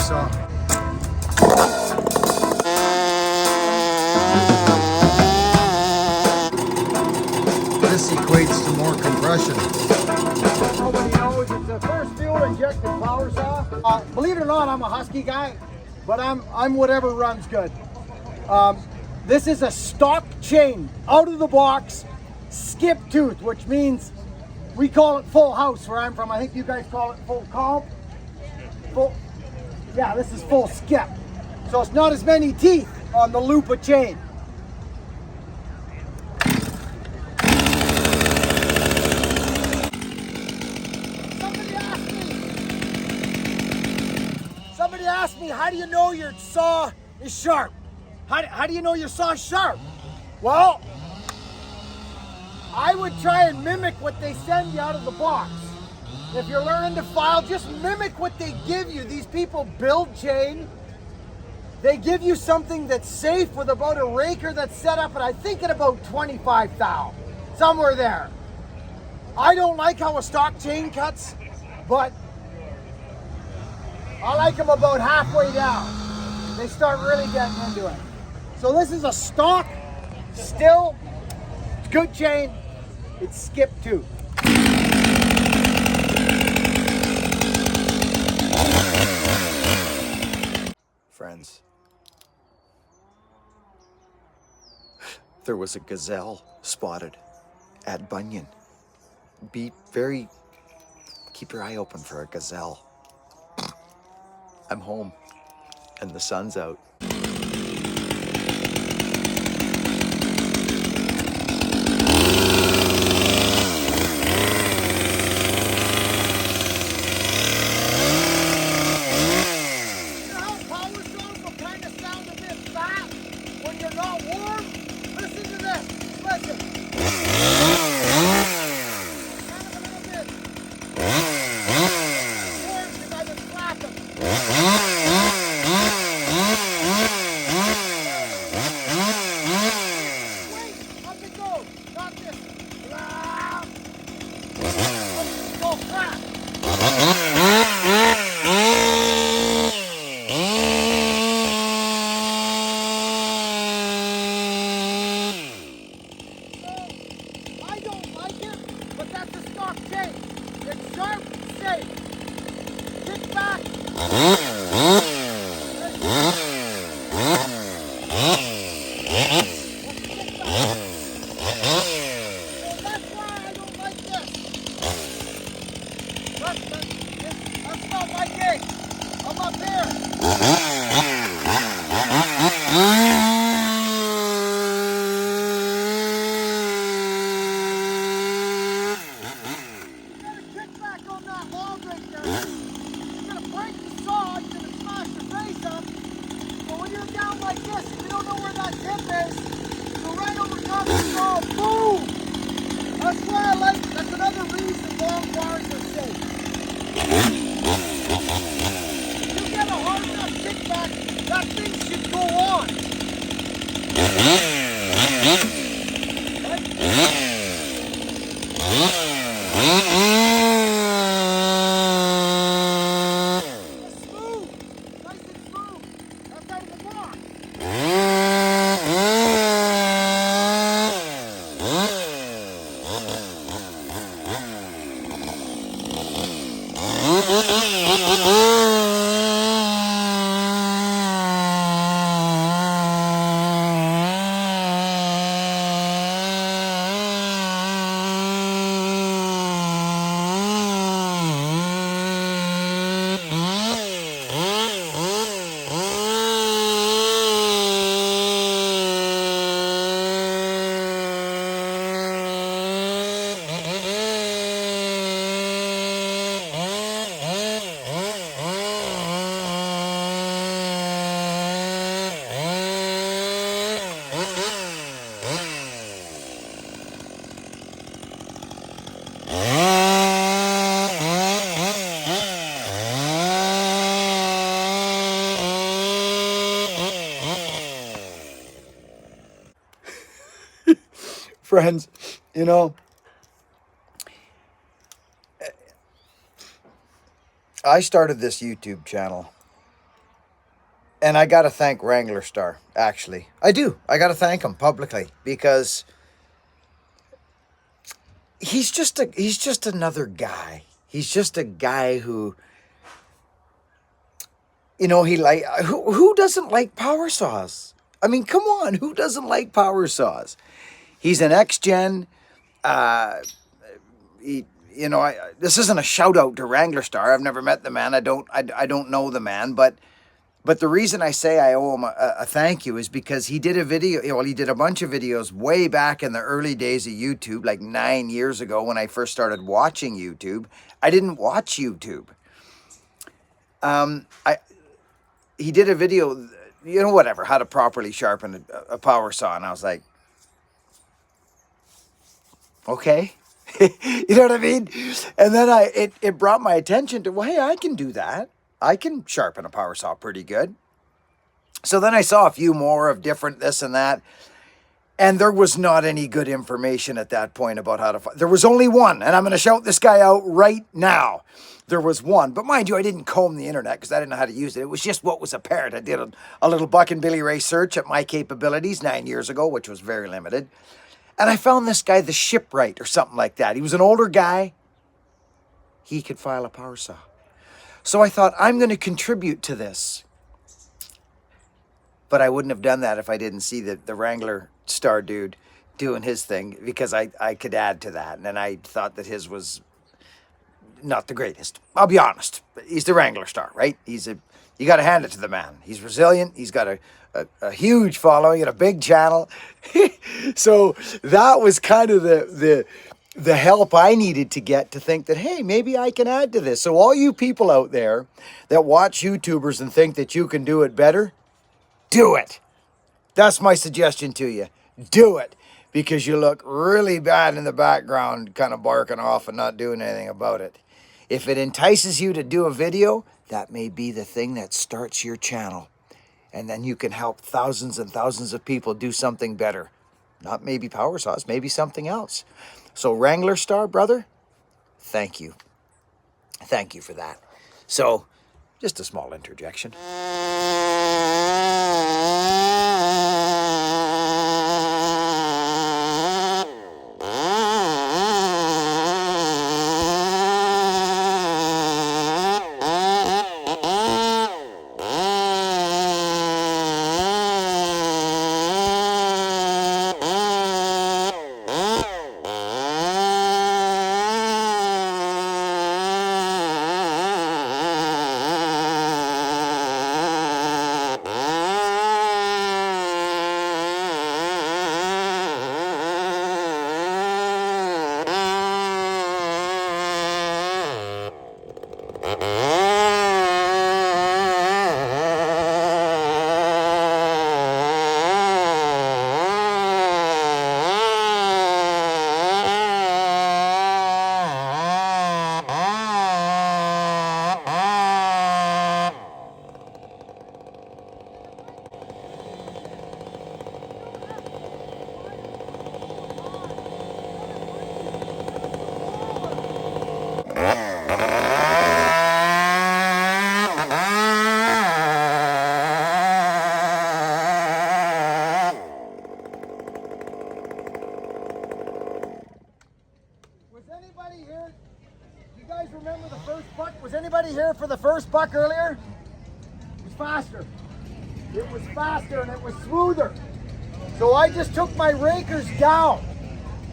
saw. This equates to more compression. Nobody knows it's a first fuel injected power saw. Believe it or not, I'm a Husky guy, but I'm whatever runs good. This is a stock chain, out of the box, skip tooth, which means we call it full house where I'm from. I think you guys call it full comp. Yeah, this is full skip. So it's not as many teeth on the loop of chain. Somebody asked me, how do you know your saw is sharp? How do you know your saw is sharp? Well, I would try and mimic what they send you out of the box. If you're learning to file, just mimic what they give you. These people build chain. They give you something that's safe with about a Raker that's set up at, I think, at about 25 thou, somewhere there. I don't like how a stock chain cuts, but I like them about halfway down. They start really getting into it. So this is a stock, still, good chain. It's skip tooth. Friends, there was a gazelle spotted at Bunyan. Keep your eye open for a gazelle. I'm home and the sun's out. Friends, you know, I started this YouTube channel And I got to thank Wrangler Star, actually. I do. I got to thank him publicly because he's just another guy. He's just a guy who, you know, who doesn't like power saws? I mean, come on, who doesn't like power saws? He's an ex-gen. You know, this isn't a shout out to Wrangler Star. I've never met the man. I don't know the man, but the reason I say I owe him a thank you is because he did a video. Well, he did a bunch of videos way back in the early days of YouTube, like 9 years ago when I first started watching YouTube. I didn't watch YouTube. He did a video, you know, whatever, how to properly sharpen a power saw, and I was like, okay. You know what I mean? And then it brought my attention to, well, hey, I can do that. I can sharpen a power saw pretty good. So then I saw a few more of different this and that. And there was not any good information at that point about how to... There was only one, and I'm going to shout this guy out right now. There was one. But mind you, I didn't comb the internet because I didn't know how to use it. It was just what was apparent. I did a little Buck and Billy Ray search at my capabilities 9 years ago, which was very limited. And I found this guy, the Shipwright or something like that. He was an older guy. He could file a power saw. So I thought, I'm going to contribute to this. But I wouldn't have done that if I didn't see the Wrangler Star dude doing his thing, because I could add to that. And I thought that his was not the greatest. I'll be honest. He's the Wrangler Star, right? You got to hand it to the man. He's resilient. He's got a huge following and a big channel. So that was kind of the help I needed to get to think that, hey, maybe I can add to this. So all you people out there that watch YouTubers and think that you can do it better, do it. That's my suggestion to you. Do it. Because you look really bad in the background, kind of barking off and not doing anything about it. If it entices you to do a video, that may be the thing that starts your channel. And then you can help thousands and thousands of people do something better. Not maybe power saws, maybe something else. So Wrangler Star, brother, thank you. Thank you for that. So, just a small interjection. Was anybody here for the first buck earlier? It was faster. It was faster and it was smoother. So I just took my rakers down.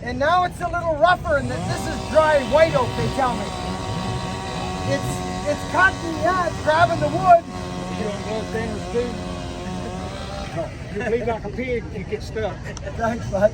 And now it's a little rougher, and this is dry white oak, they tell me. It's cutting, yeah, it's grabbing the wood. You don't go stainless steel. No, you bleed like a pig, you get stuck. Thanks, bud.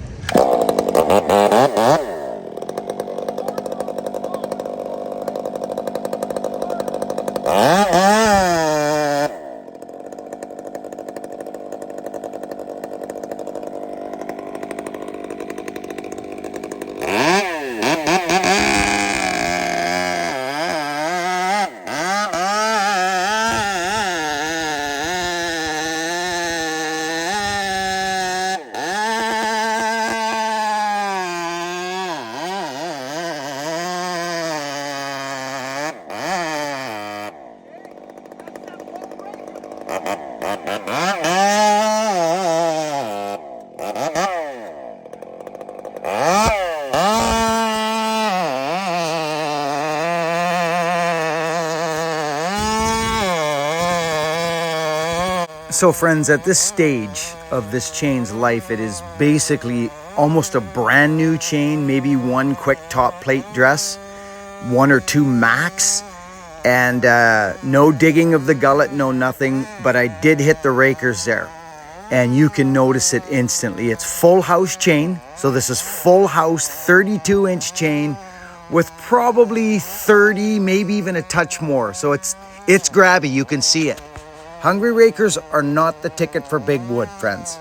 So friends, at this stage of this chain's life, it is basically almost a brand new chain, maybe one quick top plate dress, one or two max, and no digging of the gullet, no nothing, but I did hit the rakers there. And you can notice it instantly. It's full house chain. So this is full house 32-inch chain with probably 30, maybe even a touch more. So it's grabby, you can see it. Hungry rakers are not the ticket for big wood, friends.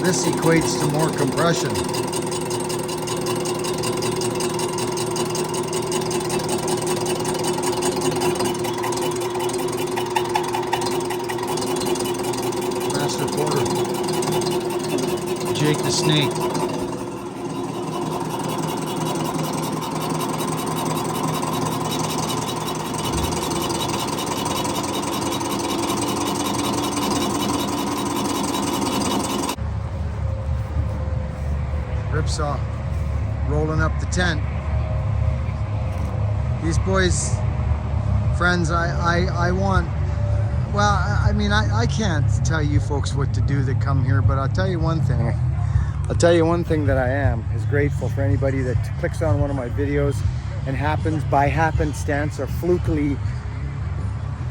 This equates to more compression. Master Porter. Jake the Snake. Ripsaw rolling up the tent. These boys, friends, I want, well, I mean, I can't tell you folks what to do that come here, but I'll tell you one thing. I'll tell you one thing that I am is grateful for anybody that clicks on one of my videos and happens by happenstance or flukily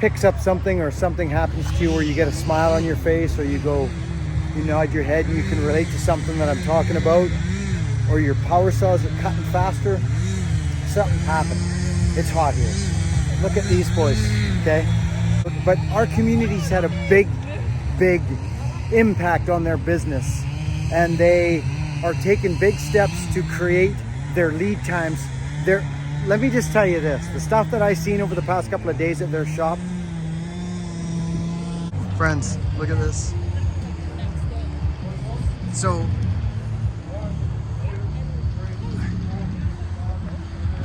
picks up something, or something happens to you where you get a smile on your face, or you nod your head and you can relate to something that I'm talking about, or your power saws are cutting faster. Something happened. It's hot here. Look at these boys, okay? But our community's had a big impact on their business, and they are taking big steps to create their lead times. Let me just tell you this, the stuff that I've seen over the past couple of days at their shop. Friends, look at this. So,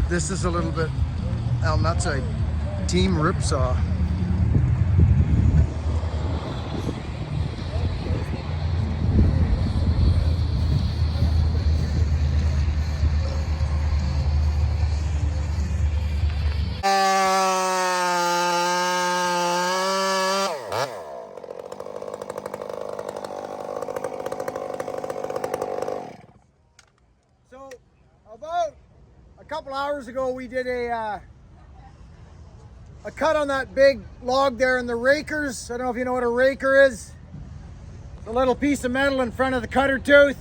this is a little bit Al Nutside Team Ripsaw. So, about a couple hours ago, we did a cut on that big log there in the rakers. I don't know if you know what a raker is. It's a little piece of metal in front of the cutter tooth.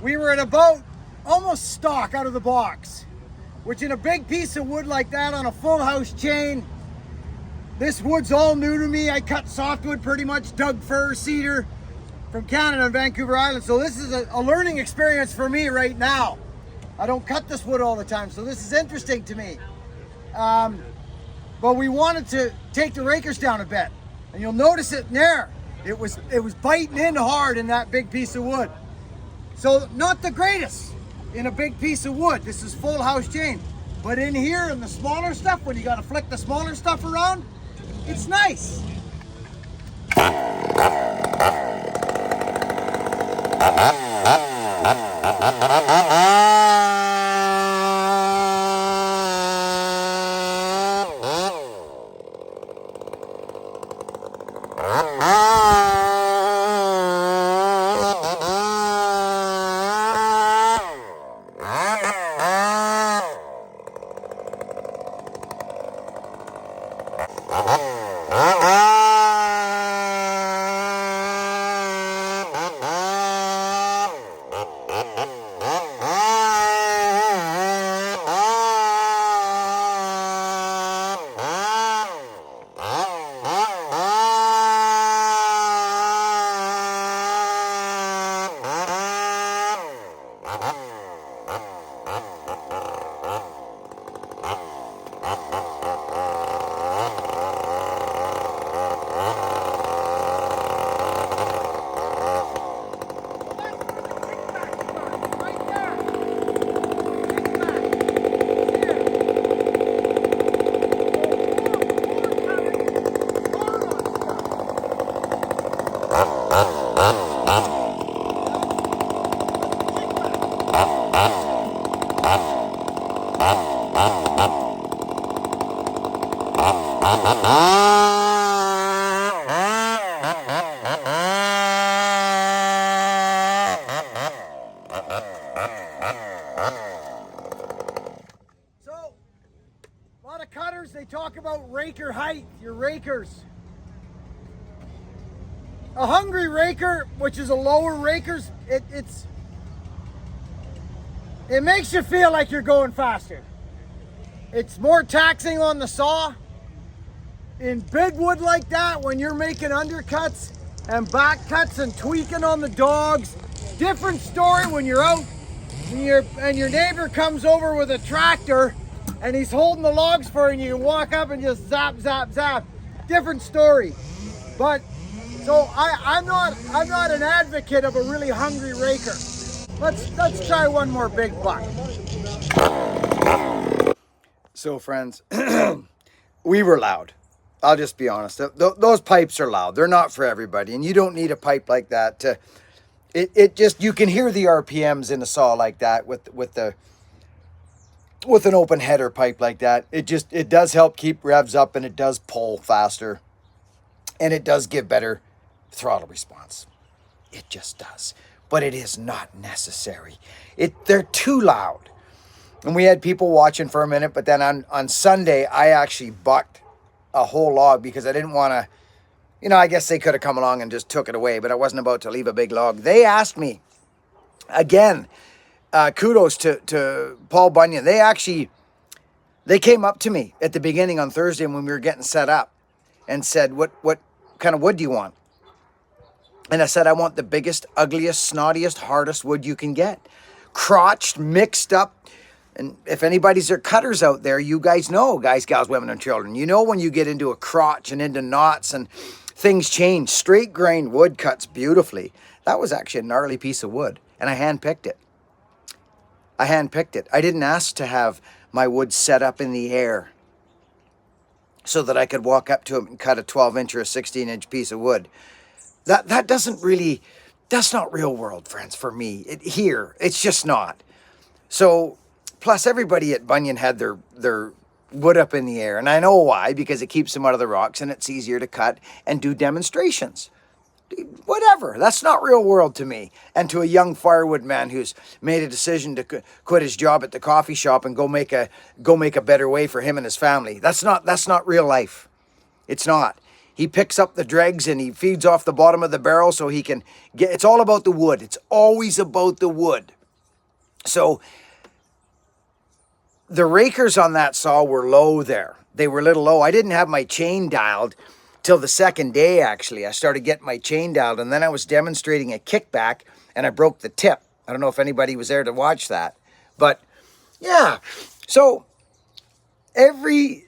We were at about almost stock out of the box, which in a big piece of wood like that on a full house chain, this wood's all new to me. I cut softwood pretty much, Doug fir, cedar from Canada and Vancouver Island. So this is a learning experience for me right now. I don't cut this wood all the time, so this is interesting to me. But we wanted to take the rakers down a bit, and you'll notice it in there. It was biting in hard in that big piece of wood. So not the greatest in a big piece of wood. This is full house chain. But in here in the smaller stuff, when you gotta flick the smaller stuff around, it's nice. So, a lot of cutters, they talk about raker height, your rakers. A hungry raker, which is a lower raker's, it makes you feel like you're going faster. It's more taxing on the saw. In big wood like that, when you're making undercuts and back cuts and tweaking on the dogs, different story when you're out and your neighbor comes over with a tractor and he's holding the logs for you and you walk up and just zap, zap, zap. Different story. But so I'm not an advocate of a really hungry raker. Let's try one more big buck. So, friends, we were loud. I'll just be honest. Those pipes are loud. They're not for everybody, and you don't need a pipe like that to. It just, you can hear the RPMs in a saw like that with an open header pipe like that. It does help keep revs up, and it does pull faster, and it does give better throttle response. It just does, but it is not necessary. They're too loud. And we had people watching for a minute, but then on Sunday, I actually bucked a whole log because I didn't want to, I guess they could have come along and just took it away, but I wasn't about to leave a big log. They asked me, again, kudos to Paul Bunyan. They came up to me at the beginning on Thursday when we were getting set up and said, what kind of wood do you want? And I said, I want the biggest, ugliest, snottiest, hardest wood you can get. Crotched, mixed up. And if anybody's are cutters out there, you guys know, guys, gals, women, and children, you know when you get into a crotch and into knots and things change. Straight grain wood cuts beautifully. That was actually a gnarly piece of wood, and I hand-picked it. I didn't ask to have my wood set up in the air so that I could walk up to it and cut a 12-inch or a 16-inch piece of wood. That doesn't really, that's not real world, friends, for me. It's just not. So, plus everybody at Bunyan had their wood up in the air. And I know why, because it keeps them out of the rocks and it's easier to cut and do demonstrations. Whatever, that's not real world to me. And to a young firewood man who's made a decision to quit his job at the coffee shop and go make a better way for him and his family. That's not real life. It's not. He picks up the dregs and he feeds off the bottom of the barrel so he can get, it's all about the wood. It's always about the wood. So the rakers on that saw were low there. They were a little low. I didn't have my chain dialed till the second day, actually. I started getting my chain dialed, and then I was demonstrating a kickback, and I broke the tip. I don't know if anybody was there to watch that. But, yeah. So, every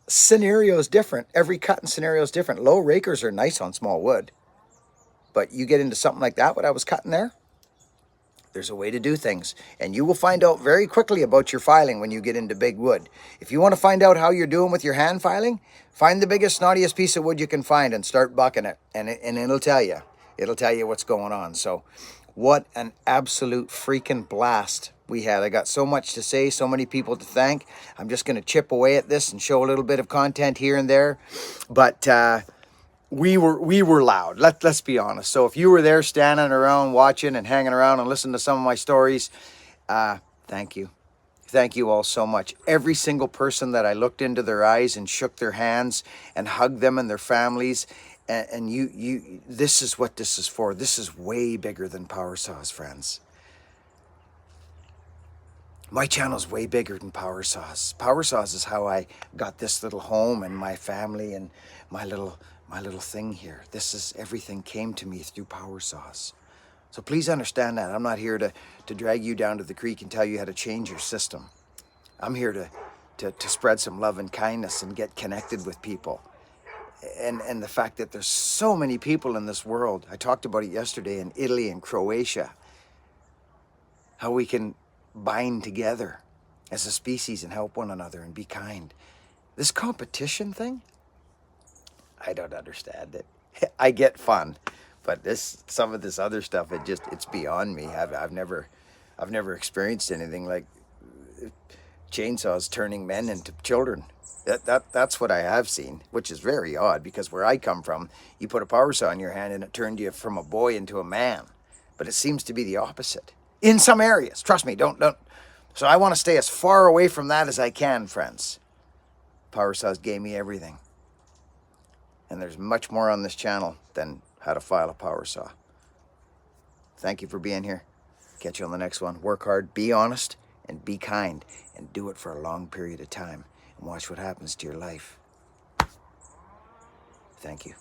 scenario is different. Every cutting scenario is different. Low rakers are nice on small wood. But you get into something like that, what I was cutting there, there's a way to do things. And you will find out very quickly about your filing when you get into big wood. If you want to find out how you're doing with your hand filing, find the biggest, snottiest piece of wood you can find and start bucking it. And it'll tell you. It'll tell you what's going on. So what an absolute freaking blast we had. I got so much to say, so many people to thank. I'm just going to chip away at this and show a little bit of content here and there. But we were loud. Let's be honest. So if you were there standing around watching and hanging around and listening to some of my stories, thank you. Thank you all so much. Every single person that I looked into their eyes and shook their hands and hugged them and their families, and you this is what this is for. This is way bigger than Power Saws, friends. My channel's way bigger than Power Saws. Power Saws is how I got this little home and my family and my little thing here. This is, everything came to me through Power Saws. So please understand that. I'm not here to drag you down to the creek and tell you how to change your system. I'm here to spread some love and kindness and get connected with people. And the fact that there's so many people in this world. I talked about it yesterday in Italy and Croatia. How we can bind together as a species and help one another and be kind. This competition thing, I don't understand it. I get fun, But some of this other stuff, it's beyond me. I've never experienced anything like chainsaws turning men into children. That's what I have seen, which is very odd because where I come from, you put a power saw in your hand and it turned you from a boy into a man. But it seems to be the opposite in some areas. Trust me, don't. So I want to stay as far away from that as I can, friends. Power saws gave me everything. And there's much more on this channel than how to file a power saw. Thank you for being here. Catch you on the next one. Work hard, be honest, and be kind, and do it for a long period of time, and watch what happens to your life. Thank you.